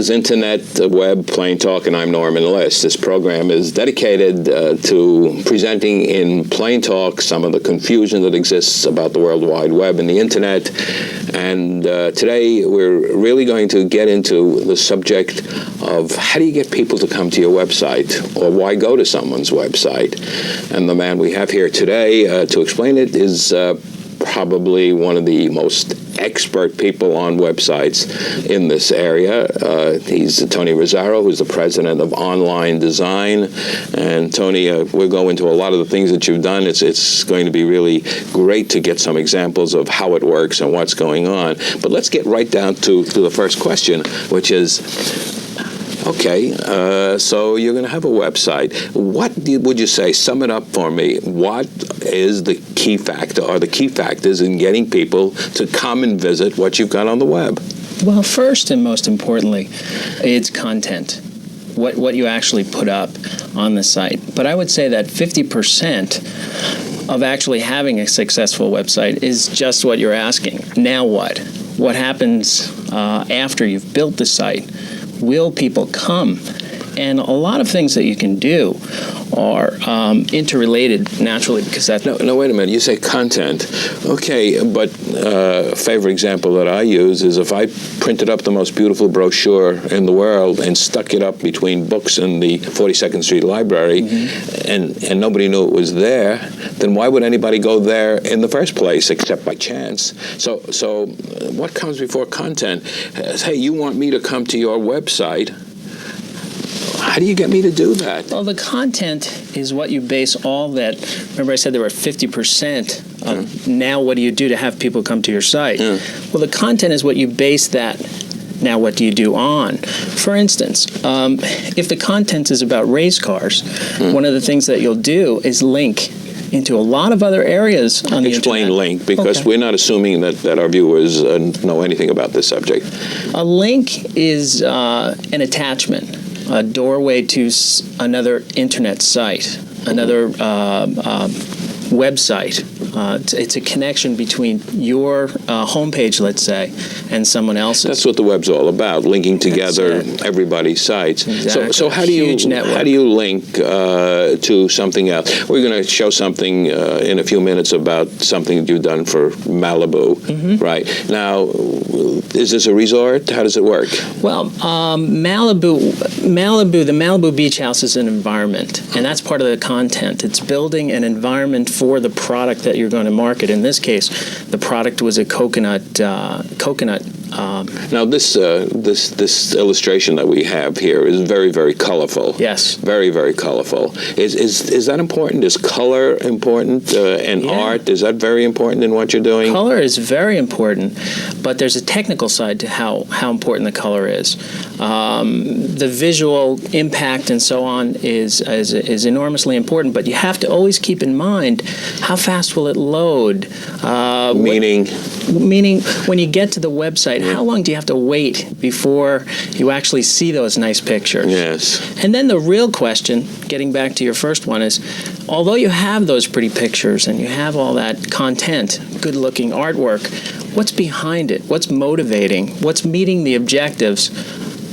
is Internet Web Plain Talk, and I'm Norman Liss. This program is dedicated to presenting in plain talk some of the confusion that exists about the World Wide Web and the Internet. And today we're really going to get into the subject of how do you get people to come to your website, or why go to someone's website. And the man we have here today to explain it is probably one of the most expert people on websites in this area. He's Tony Rizzaro, who's the president of Online Design. And Tony, we'll go into a lot of the things that you've done. It's going to be really great to get some examples of how it works and what's going on. But let's get right down to the first question, which is, okay, so you're going to have a website. What would you say, sum it up for me, what is the key factor or the key factors in getting people to come and visit what you've got on the web? Well, first and most importantly, it's content, what you actually put up on the site. But I would say that 50% of actually having a successful website is just what you're asking. Now what? What happens after you've built the site? Will people come? And a lot of things that you can do are interrelated naturally, because that... No, wait a minute. You say content. Okay, but a favorite example that I use is if I printed up the most beautiful brochure in the world and stuck it up between books in the 42nd Street Library, and nobody knew it was there, then why would anybody go there in the first place except by chance? So what comes before content? Hey, you want me to come to your website? How do you get me to do that? Well, the content is what you base all that. Remember I said there were 50% of now what do you do to have people come to your site? Yeah. Well, the content is what you base that now what do you do on. For instance, if the content is about race cars, one of the things that you'll do is link into a lot of other areas on the internet. Explain link, because we're not assuming that our viewers know anything about this subject. A link is an attachment, a doorway to another internet site, another website. It's a connection between your homepage, let's say, and someone else's. That's what the web's all about, linking together everybody's sites. Exactly. So how do you link to something else? We're going to show something in a few minutes about something that you've done for Malibu, right? Now, is this a resort? How does it work? Well, Malibu, the Malibu Beach House is an environment, and that's part of the content. It's building an environment for the product that you're going to market. In this case, the product was a coconut. Now, this illustration that we have here is very, very colorful. Yes. Very, very colorful. Is that important? Is color important? And art, is that very important in what you're doing? Color is very important, but there's a technical side to how important the color is. The visual impact and so on is enormously important, but you have to always keep in mind how fast will it load. Meaning when you get to the website, how long do you have to wait before you actually see those nice pictures? Yes. And then the real question, getting back to your first one, is although you have those pretty pictures and you have all that content, good-looking artwork, what's behind it? What's motivating? What's meeting the objectives,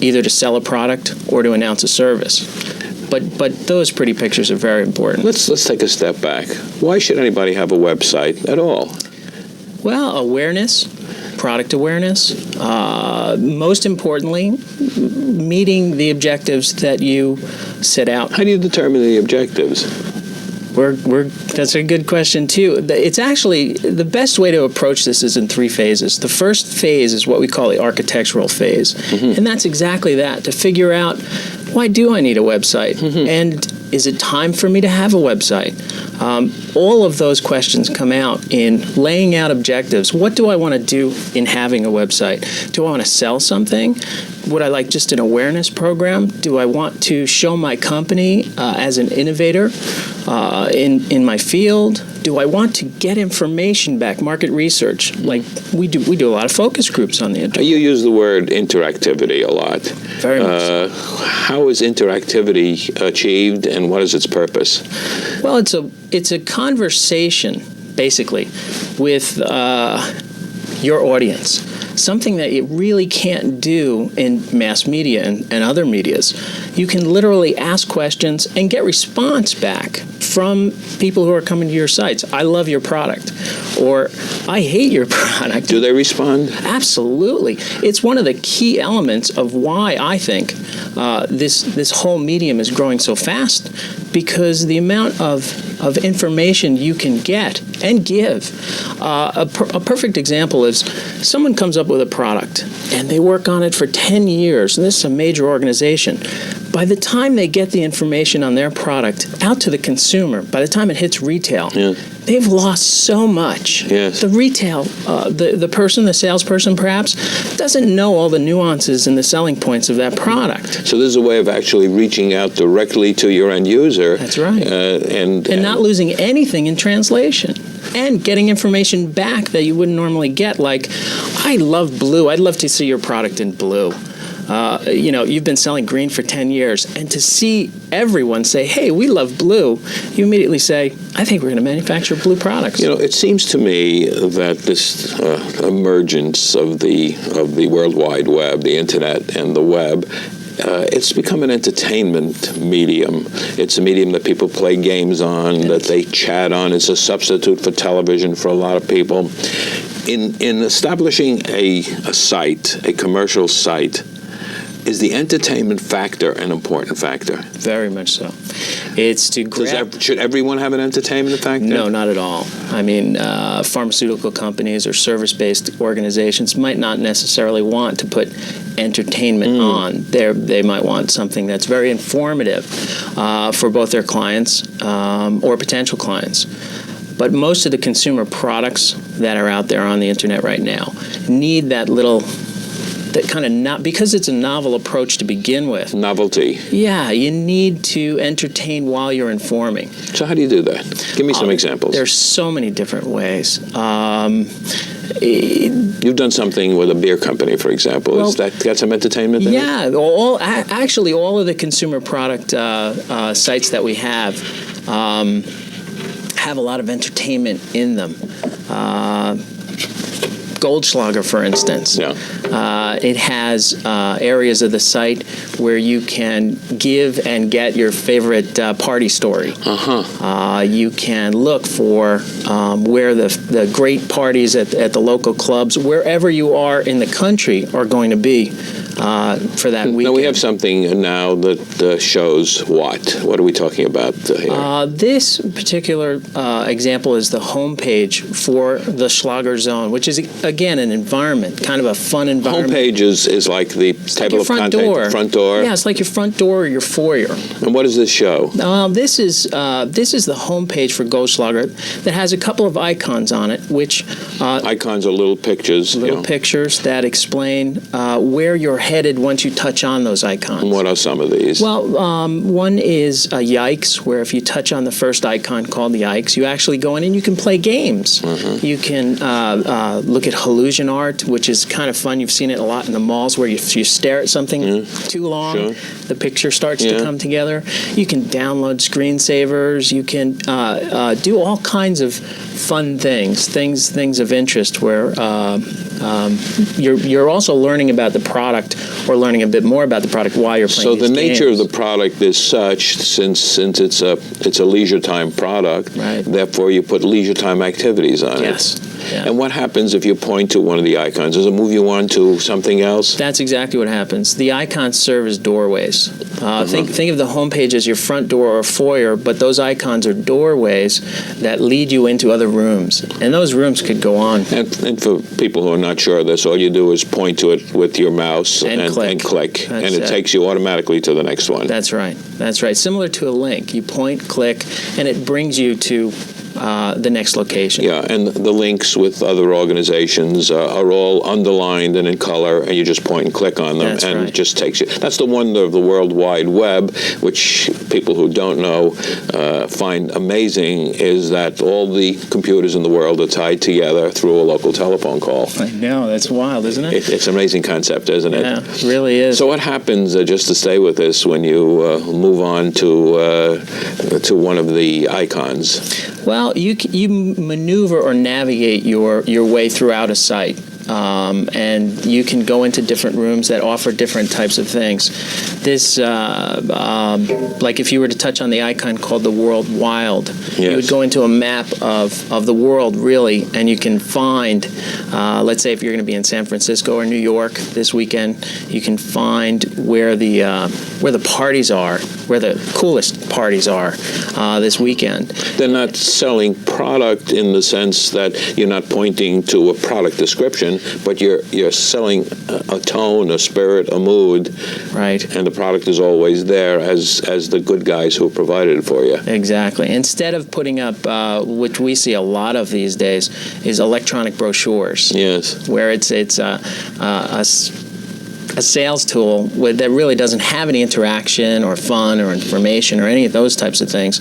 either to sell a product or to announce a service? But those pretty pictures are very important. Let's take a step back. Why should anybody have a website at all? Well, awareness, product awareness. Most importantly, meeting the objectives that you set out. How do you determine the objectives? That's a good question, too. It's actually, the best way to approach this is in 3 phases. The first phase is what we call the architectural phase. And that's exactly that, to figure out, why do I need a website? And is it time for me to have a website? All of those questions come out in laying out objectives. What do I want to do in having a website? Do I want to sell something? Would I like just an awareness program? Do I want to show my company as an innovator in my field? Do I want to get information back, market research? Like we do a lot of focus groups on the internet. You use the word interactivity a lot. Very much so. How is interactivity achieved, and what is its purpose? Well, it's a conversation, basically, with your audience. something that you really can't do in mass media and other medias. You can literally ask questions and get response back from people who are coming to your sites. I love your product, or I hate your product. Do they respond? Absolutely. It's one of the key elements of why I think this whole medium is growing so fast, because the amount of information you can get and give. A perfect example is someone comes up with a product and they work on it for 10 years, and this is a major organization. By the time they get the information on their product out to the consumer, by the time it hits retail, they've lost so much. Yes. The retail, the salesperson perhaps, doesn't know all the nuances and the selling points of that product. So this is a way of actually reaching out directly to your end user. That's right. And not losing anything in translation. And getting information back that you wouldn't normally get, like, I love blue. I'd love to see your product in blue. You've been selling green for 10 years, and to see everyone say, hey, we love blue, you immediately say, I think we're going to manufacture blue products. It seems to me that this emergence of the World Wide Web, the Internet and the web, it's become an entertainment medium. It's a medium that people play games on, that they chat on. It's a substitute for television for a lot of people. In establishing a site, a commercial site, is the entertainment factor an important factor? Very much so. It's to grab... Should everyone have an entertainment factor? No, not at all. I mean, pharmaceutical companies or service-based organizations might not necessarily want to put entertainment on. They might want something that's very informative for both their clients or potential clients. But most of the consumer products that are out there on the internet right now need that little... that kind of not, because it's a novel approach to begin with. Novelty. Yeah, you need to entertain while you're informing. So how do you do that? Give me some examples. There's so many different ways. You've done something with a beer company, for example. Has that got some entertainment in it? Yeah, all of the consumer product sites that we have a lot of entertainment in them. Goldschlager, for instance. Yeah. It has areas of the site where you can give and get your favorite party story. You can look for where the great parties at the local clubs, wherever you are in the country, are going to be for that weekend. Now, we have something now that shows what? What are we talking about here? This particular example is the homepage for the Schlager Zone, which is, again, an environment, kind of a fun environment. Homepage is like the table of contents, front door. Yeah, it's like your front door or your foyer. And what does this show? This is the homepage for Goldschlager that has a couple of icons on it, which icons are little pictures. Little pictures that explain where you're headed once you touch on those icons. And what are some of these? Well, one is Yikes, where if you touch on the first icon called the Yikes, you actually go in and you can play games. You can look at Hallusion Art, which is kind of fun. You've seen it a lot in the malls, where if you stare at something too long, the picture starts to come together. You can download screensavers. You can do all kinds of fun things of interest, where you're also learning about the product, or learning a bit more about the product while you're playing. So the nature games. of the product is such, since it's a leisure time product, right. Therefore you put leisure time activities on Yes. it. Yeah. And what happens if you point to one of the icons? Does it move you on to something else? That's exactly what happens. The icons serve as doorways. Think of the homepage as your front door or foyer, but those icons are doorways that lead you into other rooms. And those rooms could go on. And for people who are not sure of this, all you do is point to it with your mouse and click. And it takes you automatically to the next one. That's right. That's right. Similar to a link. You point, click, and it brings you to the next location. Yeah, and the links with other organizations are all underlined and in color, and you just point and click on them, it just takes you. That's the wonder of the World Wide Web, which people who don't know find amazing, is that all the computers in the world are tied together through a local telephone call. I know, that's wild, isn't it? It's an amazing concept, isn't it? Yeah, it really is. So what happens, just to stay with this, when you move on to one of the icons? Well, you maneuver or navigate your way throughout a site. and you can go into different rooms that offer different types of things. This, like if you were to touch on the icon called the World Wild, you would go into a map of the world, really, and you can find, let's say if you're going to be in San Francisco or New York this weekend, you can find where the parties are, where the coolest parties are this weekend. They're not selling product in the sense that you're not pointing to a product description, but you're selling a tone, a spirit, a mood. Right. And the product is always there as the good guys who provided it for you. Exactly. Instead of putting up, which we see a lot of these days, is electronic brochures. Yes. Where it's a sales tool that really doesn't have any interaction or fun or information or any of those types of things.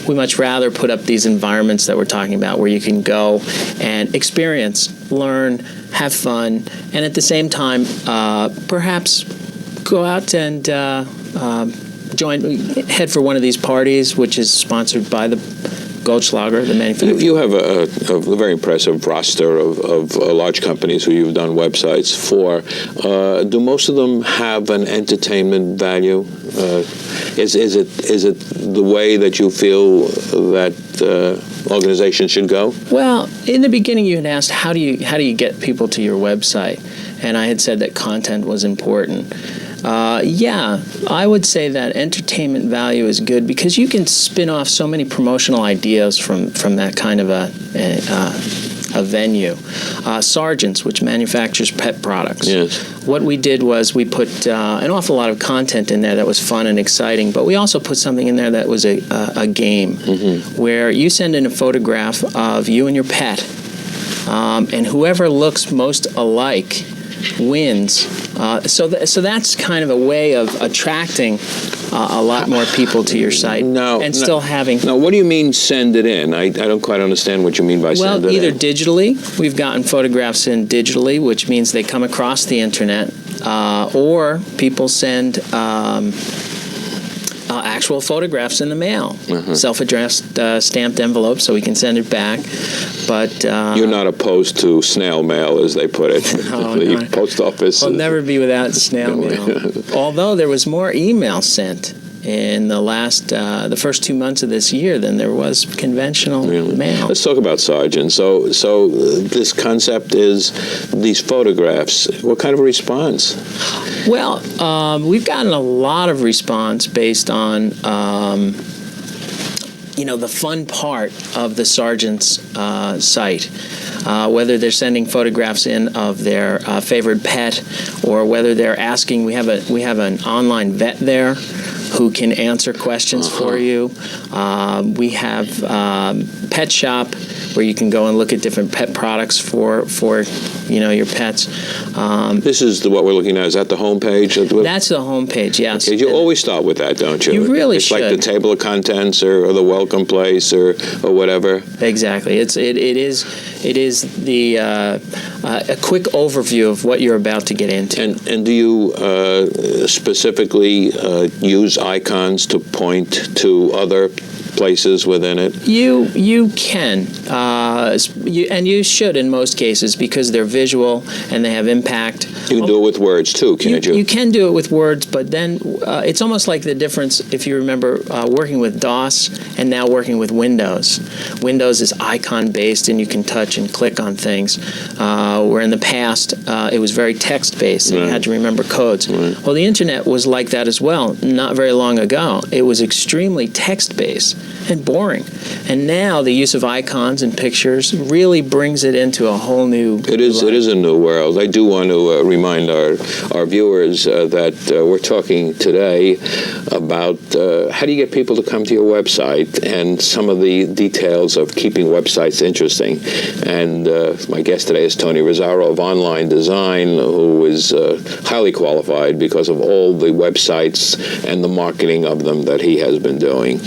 We much rather put up these environments that we're talking about where you can go and experience, learn, have fun, and at the same time, perhaps go out and head for one of these parties, which is sponsored by the Goldschlager, the manufacturer. You have a very impressive roster of large companies who you've done websites for. Do most of them have an entertainment value? Is it the way that you feel that organizations should go? Well, in the beginning, you had asked how do you get people to your website, and I had said that content was important. Yeah, I would say that entertainment value is good because you can spin off so many promotional ideas from that kind of a venue. Sargent's, which manufactures pet products. Yes. What we did was we put an awful lot of content in there that was fun and exciting, but we also put something in there that was a game where you send in a photograph of you and your pet, and whoever looks most alike wins. So that's kind of a way of attracting a lot more people to your site still having... Now, what do you mean send it in? I don't quite understand what you mean by send it in. Well, either digitally. We've gotten photographs in digitally, which means they come across the internet, or people send... actual photographs in the mail, self-addressed stamped envelope, so we can send it back. But you're not opposed to snail mail, as they put it. The post office. We'll never be without snail mail. Although there was more email sent in the first 2 months of this year than there was conventional mail. Let's talk about Sargent. So this concept is these photographs. What kind of a response? Well, we've gotten a lot of response based on the fun part of the Sargent's site. Whether they're sending photographs in of their favorite pet, or whether they're asking, we have an online vet there who can answer questions for you. We have Pet Shop, where you can go and look at different pet products for your pets. This is what we're looking at. Is that the homepage? That's the homepage, yes. Okay, you always start with that, don't you? You really should. It's like the table of contents or the welcome place or whatever. Exactly. It is the a quick overview of what you're about to get into. And do you specifically use icons to point to other places within it? You can, and you should in most cases, because they're visual and they have impact. You can do it with words too, can't you? You can do it with words, but then it's almost like the difference, if you remember, working with DOS and now working with Windows. Windows is icon-based, and you can touch and click on things, where in the past it was very text-based, and you had to remember codes. Right. Well, the Internet was like that as well not very long ago. It was extremely text-based and boring. And now the use of icons and pictures really brings it into a whole new It is a new world. I do want to remind our viewers that we're talking today about how do you get people to come to your website and some of the details of keeping websites interesting. And my guest today is Tony Rizzaro of Online Design, who is highly qualified because of all the websites and the marketing of them that he has been doing.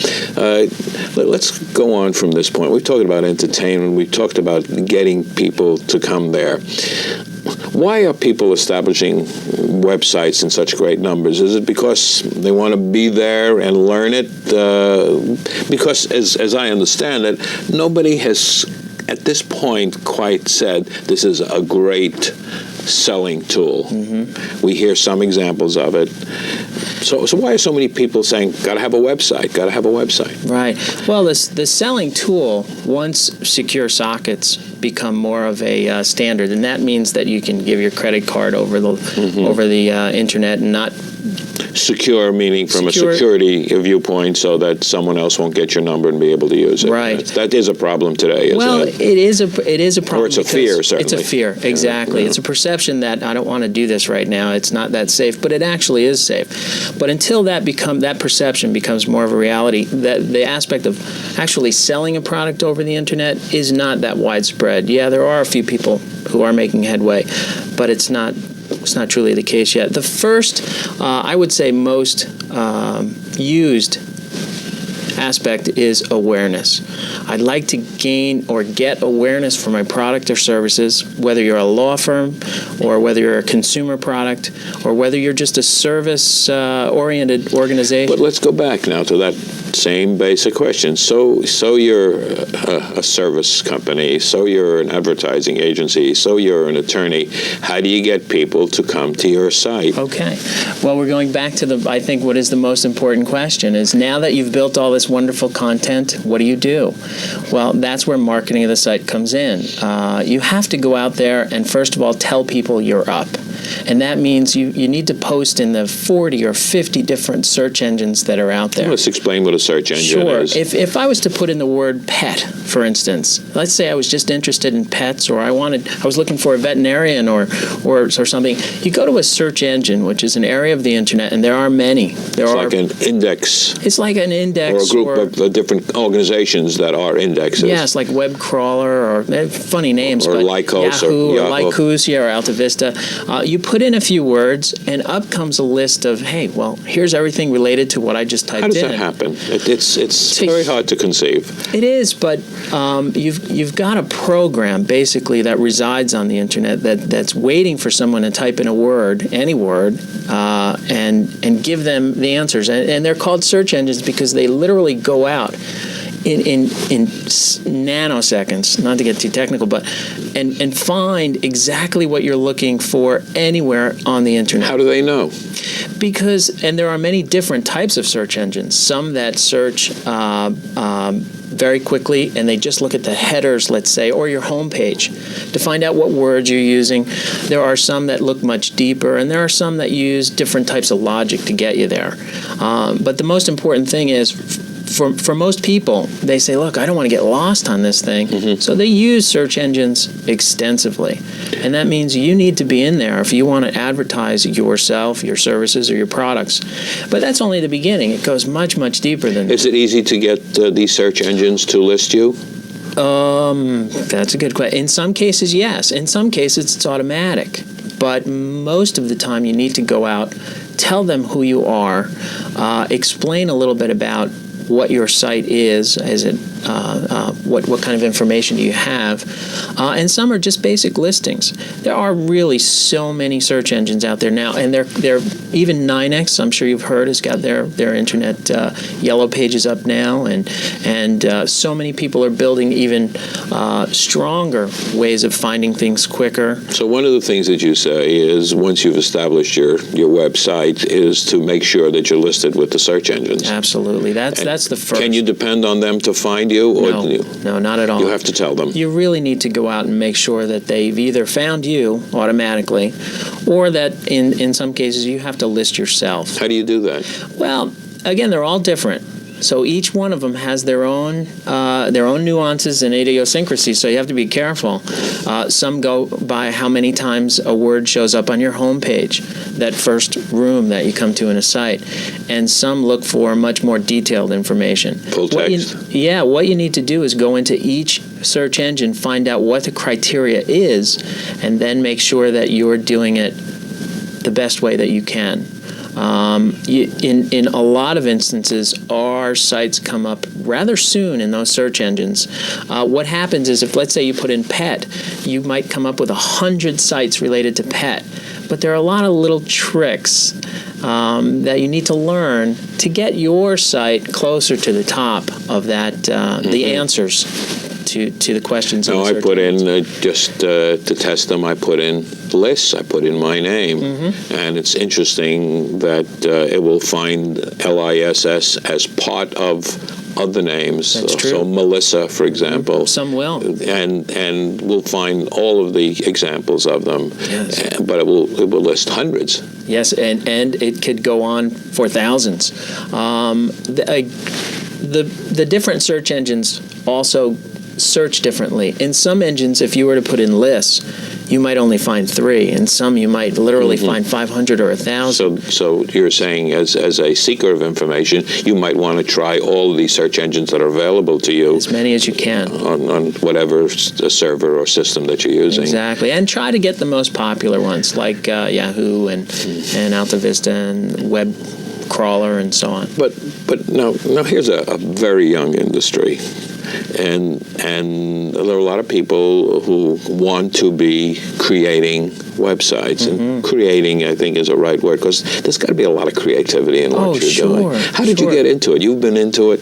Let's go on from this point. We've talked about entertainment. We've talked about getting people to come there. Why are people establishing websites in such great numbers? Is it because they want to be there and learn it? Because, as I understand it, nobody has at this point quite said this is a great selling tool. Mm-hmm. We hear some examples of it. So why are so many people saying, got to have a website, got to have a website? Right. Well, the selling tool, once secure sockets become more of a standard, and that means that you can give your credit card over the internet and not secure, meaning from a security viewpoint, so that someone else won't get your number and be able to use it. Right. That is a problem today, isn't it? It is a problem. Or it's a fear, certainly. It's a fear, exactly. Yeah. It's a perception that I don't want to do this right now. It's not that safe, but it actually is safe. But until that perception becomes more of a reality, that the aspect of actually selling a product over the internet is not that widespread. Yeah, there are a few people who are making headway, but it's not truly the case yet. The first, I would say, most used aspect is awareness. I'd like to gain or get awareness for my product or services, whether you're a law firm or whether you're a consumer product or whether you're just a service-oriented organization. But let's go back now to that same basic question. So you're a service company, so you're an advertising agency, so you're an attorney. How do you get people to come to your site? Okay. Well, we're going back to I think what is the most important question is, now that you've built all this wonderful content, what do? Well, that's where marketing of the site comes in. You have to go out there and first of all tell people you're up. And that means you need to post in the 40 or 50 different search engines that are out there. Let's explain what a search engine is. Sure. If I was to put in the word pet, for instance, let's say I was just interested in pets, or I was looking for a veterinarian or something, you go to a search engine, which is an area of the internet, and there are many. It's like an index. It's like an index. Or a group of different organizations that are indexes. Yes, like Web Crawler, or funny names. Or but Lycos Yahoo, or or Lycos, or Alta Vista. You put in a few words, and up comes a list of, hey, well, here's everything related to what I just typed in. How does that happen? It's very hard to conceive. It is, but you've got a program basically that resides on the internet that's waiting for someone to type in a word, any word, and give them the answers. And they're called search engines because they literally go out in nanoseconds, not to get too technical, but and find exactly what you're looking for anywhere on the internet. How do they know? And there are many different types of search engines. Some that search very quickly, and they just look at the headers, let's say, or your homepage to find out what words you're using. There are some that look much deeper, and there are some that use different types of logic to get you there. But the most important thing is, for most people, they say, look, I don't want to get lost on this thing. Mm-hmm. So they use search engines extensively. And that means you need to be in there if you want to advertise yourself, your services, or your products. But that's only the beginning. It goes much, much deeper than that. Is it easy to get these search engines to list you? That's a good question. In some cases, yes. In some cases, it's automatic. But most of the time, you need to go out, tell them who you are, explain a little bit about what your site is it what kind of information do you have, and some are just basic listings. There are really so many search engines out there now, and they're even 9X, I'm sure you've heard, has got their internet yellow pages up now, and so many people are building even stronger ways of finding things quicker. So one of the things that you say is, once you've established your website, is to make sure that you're listed with the search engines. Absolutely. That's the first. Can you depend on them to find you? Or No, not at all. You have to tell them. You really need to go out and make sure that they've either found you automatically, or that in some cases you have to list yourself. How do you do that? Well, again, they're all different. So each one of them has their own nuances and idiosyncrasies, so you have to be careful. Some go by how many times a word shows up on your homepage, that first room that you come to in a site, and some look for much more detailed information. Full text. What you need to do is go into each search engine, find out what the criteria is, and then make sure that you're doing it the best way that you can. In a lot of instances, our sites come up rather soon in those search engines. What happens is, if let's say you put in pet, you might come up with 100 sites related to pet. But there are a lot of little tricks that you need to learn to get your site closer to the top of that, the answers to the questions. No, in the I put search in, just to test them, I put in Liss, I put in my name. And it's interesting that it will find LISS as part of other names. That's true. So Melissa, for example. Some will. And we'll find all of the examples of them. Yes. But it will list hundreds. Yes, and it could go on for thousands. The different search engines also search differently. In some engines, if you were to put in Liss, you might only find 3. In some, you might literally find 500 or 1,000. So you're saying, as a seeker of information, you might want to try all of these search engines that are available to you. As many as you can. On whatever server or system that you're using. Exactly. And try to get the most popular ones, like Yahoo and Alta Vista and Web Crawler and so on. But now here's a very young industry. And there are a lot of people who want to be creating websites. And creating, I think, is a right word, because there's got to be a lot of creativity in what you're doing. How did you get into it? You've been into it.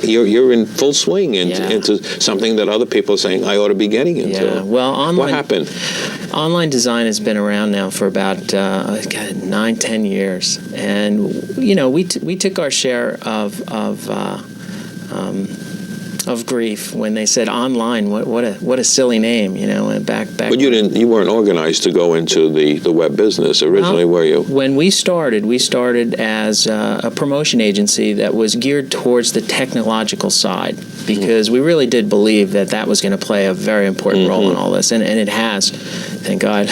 You're in full swing into something that other people are saying, I ought to be getting into. Yeah. Well, what happened? Online design has been around now for about 9-10 years. And, we took our share of grief when they said online. What a silly name, back. But you weren't organized to go into the web business originally, were you? When we started as a promotion agency that was geared towards the technological side, because we really did believe that was going to play a very important role in all this, and it has, thank God.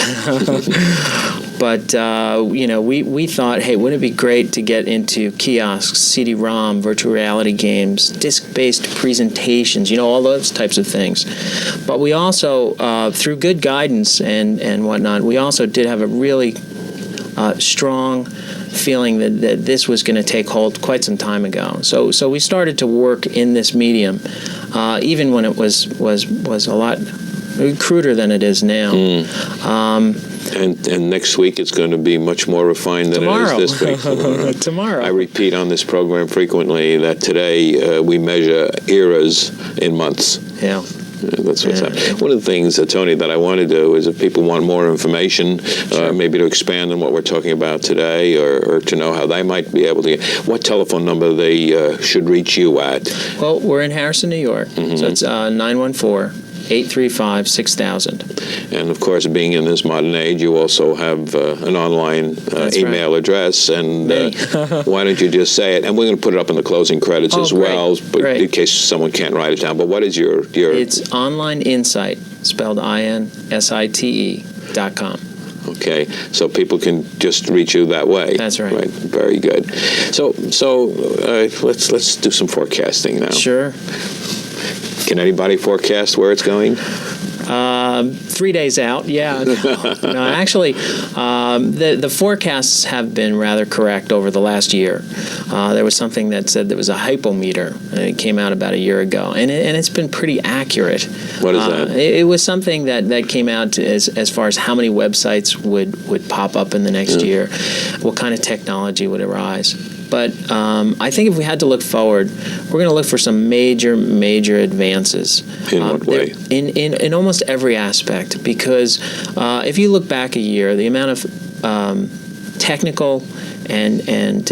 But, we thought, hey, wouldn't it be great to get into kiosks, CD-ROM, virtual reality games, disc-based presentations, all those types of things. But we also, through good guidance and whatnot, we also did have a really strong feeling that this was going to take hold quite some time ago. So we started to work in this medium, even when it was a lot cruder than it is now. And next week it's going to be much more refined than it is this week. Tomorrow. I repeat on this program frequently that today we measure eras in months. Yeah. That's what's happening. One of the things, Tony, that I want to do is if people want more information, maybe to expand on what we're talking about today, or to know how they might be able to get, what telephone number they should reach you at? Well, we're in Harrison, New York, so it's 914-835-6000. And of course, being in this modern age, you also have an online email address. And why don't you just say it? And we're going to put it up in the closing credits as well, but in case someone can't write it down. But what is your? It's Online Insight, spelled INSITE.com. Okay, so people can just reach you that way. That's right. Right. Very good. So let's do some forecasting now. Sure. Can anybody forecast where it's going? 3 days out, yeah. No, actually, the forecasts have been rather correct over the last year. There was something that said there was a hypometer, and it came out about a year ago, and it's been pretty accurate. What is that? It was something that came out as far as how many websites would pop up in the next year, what kind of technology would arise. But I think if we had to look forward, we're going to look for some major advances. In what way? In almost every aspect, because if you look back a year, the amount of technical and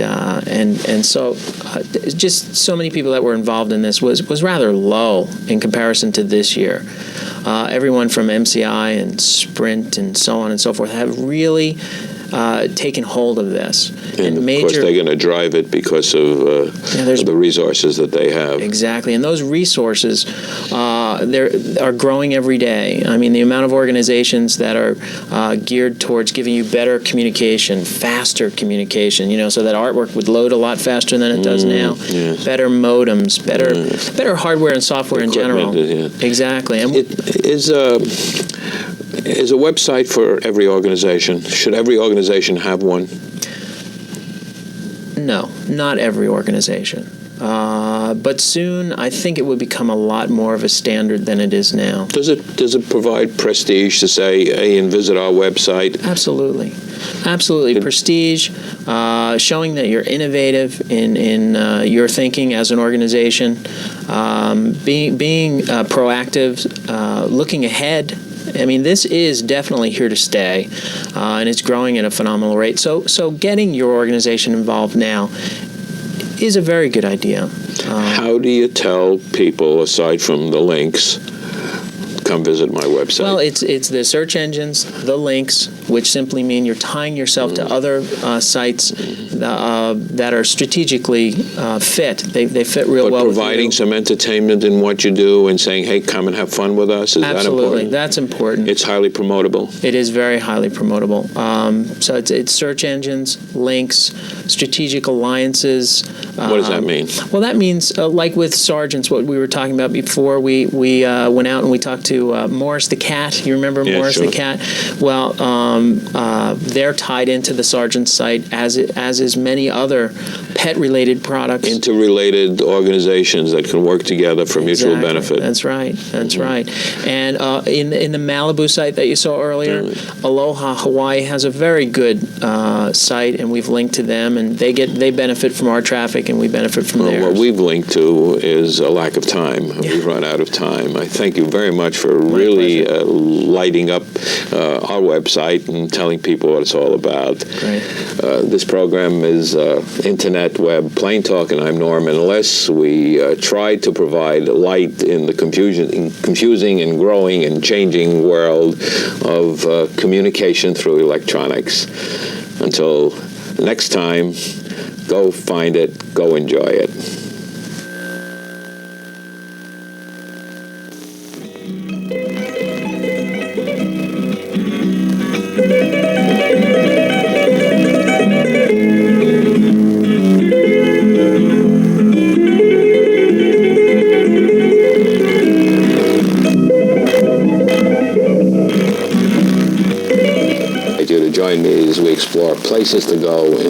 so just so many people that were involved in this was rather low in comparison to this year. Everyone from MCI and Sprint and so on and so forth have really taken hold of this. And of course, they're going to drive it because of the resources that they have. Exactly. And those resources are growing every day. I mean, the amount of organizations that are geared towards giving you better communication, faster communication, so that artwork would load a lot faster than it does now. Yes. Better modems, better hardware and software in general. Exactly. And is a website for every organization? Should every organization have one? No, not every organization. But soon, I think it would become a lot more of a standard than it is now. Does it provide prestige to say, hey, and visit our website? Absolutely. Absolutely. Prestige, showing that you're innovative in your thinking as an organization, being proactive, looking ahead. I mean, this is definitely here to stay, and it's growing at a phenomenal rate. So getting your organization involved now is a very good idea. How do you tell people, aside from the links, come visit my website? Well, it's the search engines, the links, which simply mean you're tying yourself to other sites that are strategically fit. They fit real well with you. Providing some entertainment in what you do and saying, hey, come and have fun with us, is that important? Absolutely, that's important. It's highly promotable? It is very highly promotable. So it's search engines, links, strategic alliances. What does that mean? Well, that means, like with sergeants, what we were talking about before, we went out and we talked to Morris the Cat. You remember Morris the Cat? Well, they're tied into the sergeant's site, as is many other pet-related products. Interrelated organizations that can work together for mutual benefit. That's right. That's right. And in the Malibu site that you saw earlier, Aloha Hawaii has a very good site, and we've linked to them, and they benefit from our traffic, and we benefit from theirs. What we've linked to is a lack of time. Yeah. We've run out of time. I thank you very much for really lighting up our website and telling people what it's all about. Great. This program is Internet Web Plain Talk, and I'm Norman Liss. We try to provide light in the confusing and growing and changing world of communication through electronics. Until next time, go find it, go enjoy it. Join me as we explore places to go in